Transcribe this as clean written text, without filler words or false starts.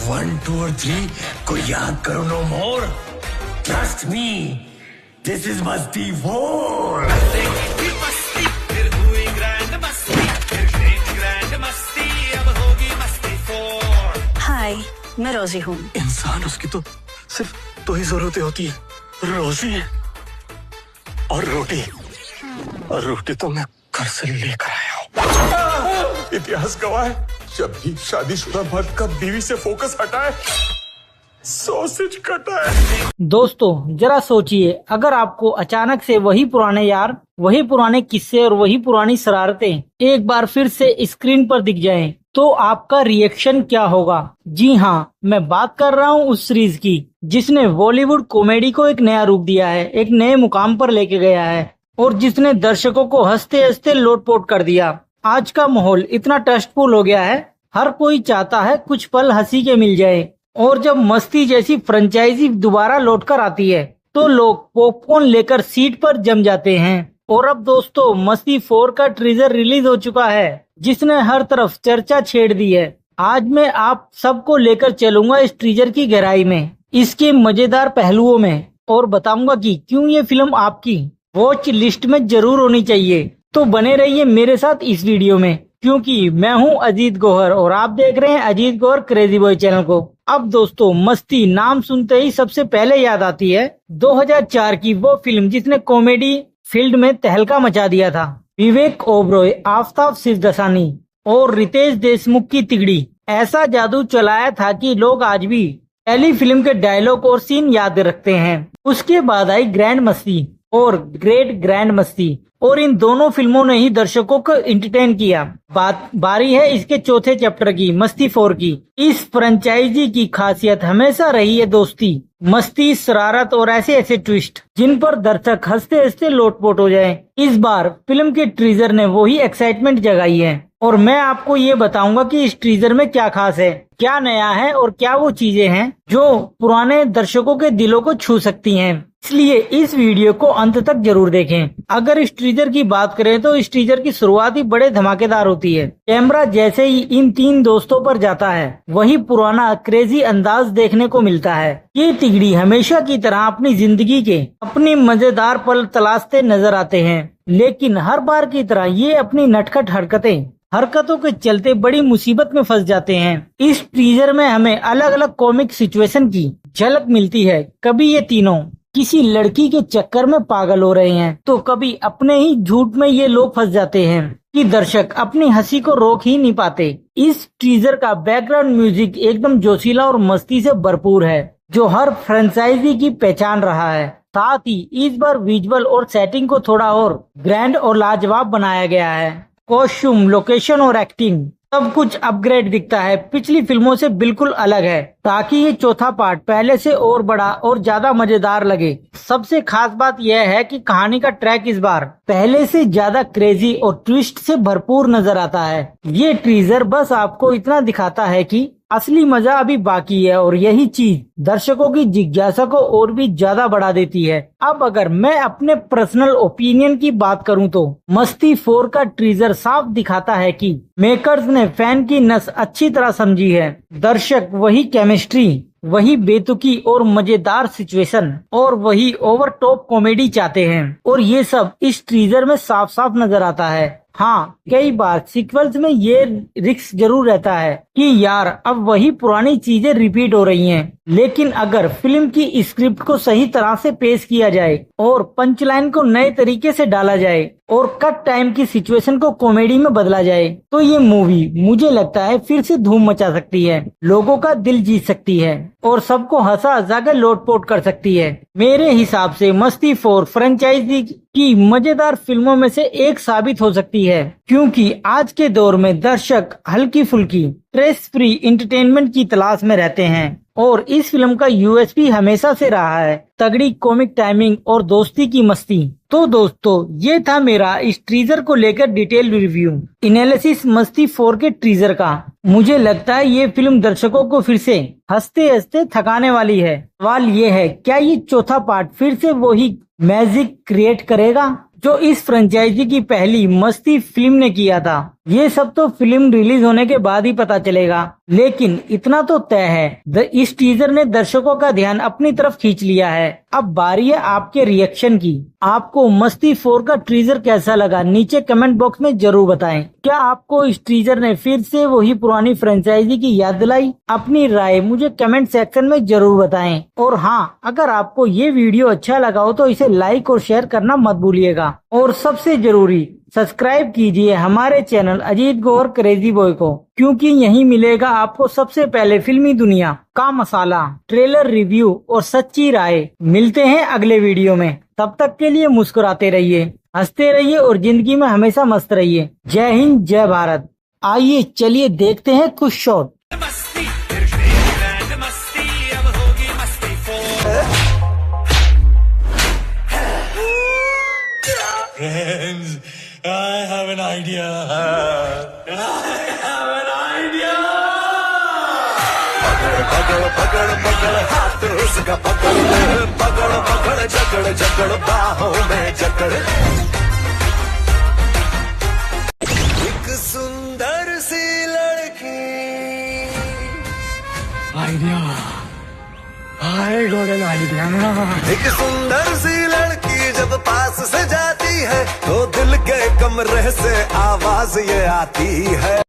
1, 2 और 3 को याद करो no more. Trust me, this is मस्ती 4। फिर हुई ग्रैंड मस्ती, फिर ग्रैंड मस्ती, अब होगी मस्ती 4। हाय, मैं रोजी हूँ। इंसान उसकी तो सिर्फ 2 ही जरूरतें होती है, रोजी और रोटी। और रोटी तो मैं घर से लेकर आया हूँ। इतिहास गवाह है, जब भी शादीशुदा मर्द का बीवी से फोकस हटाए, सॉसेज कटा है। दोस्तों जरा सोचिए, अगर आपको अचानक से वही पुराने यार, वही पुराने किस्से और वही पुरानी शरारतें एक बार फिर से स्क्रीन पर दिख जाएं, तो आपका रिएक्शन क्या होगा? जी हाँ, मैं बात कर रहा हूँ उस सीरीज की जिसने बॉलीवुड कॉमेडी को एक नया रूप दिया है, एक नए मुकाम पर लेके गया है और जिसने दर्शकों को हंसते हंसते लोटपोट कर दिया। आज का माहौल इतना ट्रस्टफुल हो गया है, हर कोई चाहता है कुछ पल हंसी के मिल जाए, और जब मस्ती जैसी फ्रेंचाइजी दोबारा लौटकर आती है तो लोग पॉपकॉर्न लेकर सीट पर जम जाते हैं। और अब दोस्तों मस्ती 4 का ट्रीजर रिलीज हो चुका है, जिसने हर तरफ चर्चा छेड़ दी है। आज मैं आप सबको लेकर चलूंगा इस ट्रीजर की गहराई में, इसके मजेदार पहलुओं में, और बताऊंगा कि क्यों ये फिल्म आपकी वॉच लिस्ट में जरूर होनी चाहिए। तो बने रहिए मेरे साथ इस वीडियो में, क्योंकि मैं हूं अजीत गौहर और आप देख रहे हैं Ajeet Gauhar crazy boy channel को। अब दोस्तों मस्ती नाम सुनते ही सबसे पहले याद आती है 2004 की वो फिल्म जिसने कॉमेडी फील्ड में तहलका मचा दिया था। विवेक ओबरॉय, आफ्ताब सिरदसानी और रितेश देशमुख की तिगड़ी ऐसा जादू चलाया था कि लोग आज भी पहली फिल्म के डायलॉग और सीन याद रखते हैं। उसके बाद आई ग्रैंड मस्ती और ग्रेट ग्रैंड मस्ती, और इन दोनों फिल्मों ने ही दर्शकों को एंटरटेन किया। बारी है इसके चौथे चैप्टर की, मस्ती 4 की। इस फ्रेंचाइजी की खासियत हमेशा रही है दोस्ती, मस्ती, शरारत और ऐसे ऐसे ट्विस्ट जिन पर दर्शक हंसते हंसते लोटपोट हो जाए। इस बार फिल्म के ट्रीजर ने वही एक्साइटमेंट जगाई है, और मैं आपको ये बताऊंगा कि इस ट्रीजर में क्या खास है, क्या नया है और क्या वो चीजें हैं जो पुराने दर्शकों के दिलों को छू सकती हैं। इसलिए इस वीडियो को अंत तक जरूर देखें। अगर इस ट्रीजर की बात करें तो इस ट्रीजर की शुरुआत ही बड़े धमाकेदार होती है। कैमरा जैसे ही इन 3 दोस्तों पर जाता है, वही पुराना क्रेजी अंदाज देखने को मिलता है। ये तिगड़ी हमेशा की तरह अपनी जिंदगी के अपनी मजेदार पल तलाशते नजर आते हैं, लेकिन हर बार की तरह ये अपनी नटखट हरकतों के चलते बड़ी मुसीबत में फंस जाते हैं। इस ट्रीजर में हमें अलग अलग कॉमिक सिचुएशन की झलक मिलती है। कभी ये तीनों किसी लड़की के चक्कर में पागल हो रहे हैं, तो कभी अपने ही झूठ में ये लोग फंस जाते हैं कि दर्शक अपनी हंसी को रोक ही नहीं पाते। इस टीजर का बैकग्राउंड म्यूजिक एकदम जोशीला और मस्ती से भरपूर है, जो हर फ्रेंचाइजी की पहचान रहा है। साथ ही इस बार विजुअल और सेटिंग को थोड़ा और ग्रैंड और लाजवाब बनाया गया है। कॉस्ट्यूम, लोकेशन और एक्टिंग सब कुछ अपग्रेड दिखता है, पिछली फिल्मों से बिल्कुल अलग है, ताकि ये चौथा पार्ट पहले से और बड़ा और ज्यादा मजेदार लगे। सबसे खास बात यह है कि कहानी का ट्रैक इस बार पहले से ज्यादा क्रेजी और ट्विस्ट से भरपूर नजर आता है। ये टीजर बस आपको इतना दिखाता है कि असली मजा अभी बाकी है, और यही चीज दर्शकों की जिज्ञासा को और भी ज्यादा बढ़ा देती है। अब अगर मैं अपने पर्सनल ओपिनियन की बात करूं तो मस्ती 4 का टीजर साफ दिखाता है कि मेकर्स ने फैन की नस अच्छी तरह समझी है। दर्शक वही केमिस्ट्री, वही बेतुकी और मजेदार सिचुएशन और वही ओवर टॉप कॉमेडी चाहते हैं, और ये सब इस टीजर में साफ साफ नजर आता है। हाँ, कई बार सीक्वल्स में ये रिस्क जरूर रहता है कि यार अब वही पुरानी चीजें रिपीट हो रही हैं, लेकिन अगर फिल्म की स्क्रिप्ट को सही तरह से पेश किया जाए और पंच लाइन को नए तरीके से डाला जाए और कट टाइम की सिचुएशन को कॉमेडी में बदला जाए, तो ये मूवी मुझे लगता है फिर से धूम मचा सकती है, लोगों का दिल जीत सकती है और सबको हंसा हंसा कर लोटपोट कर सकती है। मेरे हिसाब से मस्ती 4 फ्रेंचाइजी की मजेदार फिल्मों में से एक साबित हो सकती है, क्योंकि आज के दौर में दर्शक हल्की फुल्की स्ट्रेस फ्री एंटरटेनमेंट की तलाश में रहते हैं, और इस फिल्म का यूएसपी हमेशा से रहा है तगड़ी कॉमिक टाइमिंग और दोस्ती की मस्ती। तो दोस्तों ये था मेरा इस टीजर को लेकर डिटेल रिव्यू एनालिसिस मस्ती 4 के टीजर का। मुझे लगता है ये फिल्म दर्शकों को फिर से हंसते हंसते थकाने वाली है। सवाल ये है, क्या ये चौथा पार्ट फिर से वही मैजिक क्रिएट करेगा जो इस फ्रेंचाइजी की पहली मस्ती फिल्म ने किया था? ये सब तो फिल्म रिलीज होने के बाद ही पता चलेगा, लेकिन इतना तो तय है इस टीजर ने दर्शकों का ध्यान अपनी तरफ खींच लिया है। अब बारी है आपके रिएक्शन की। आपको मस्ती 4 का टीजर कैसा लगा नीचे कमेंट बॉक्स में जरूर बताएं। क्या आपको इस टीजर ने फिर से वही पुरानी फ्रेंचाइजी की याद दिलाई? अपनी राय मुझे कमेंट सेक्शन में जरूर बताएं। और हाँ, अगर आपको ये वीडियो अच्छा लगा हो तो इसे लाइक और शेयर करना मत भूलिएगा। और सबसे जरूरी सब्सक्राइब कीजिए हमारे चैनल अजीत गौर क्रेजी बॉय को, क्योंकि यहीं मिलेगा आपको सबसे पहले फिल्मी दुनिया का मसाला, ट्रेलर रिव्यू और सच्ची राय। मिलते हैं अगले वीडियो में, तब तक के लिए मुस्कुराते रहिए, हंसते रहिए और जिंदगी में हमेशा मस्त रहिए। जय हिंद, जय भारत। आइए चलिए देखते हैं कुछ shot. Friends, I have an idea. I have an idea. पकड़ पकड़ पकड़ हाथ उसका पकड़ पकड़ पकड़ जकड़ जकड़ बाहों में जकड़। एक सुंदर सी लड़की। Idea. I got an idea. एक सुंदर सी लड़की जब पास से जाती है तो दिल के कमरे से आवाज ये आती है।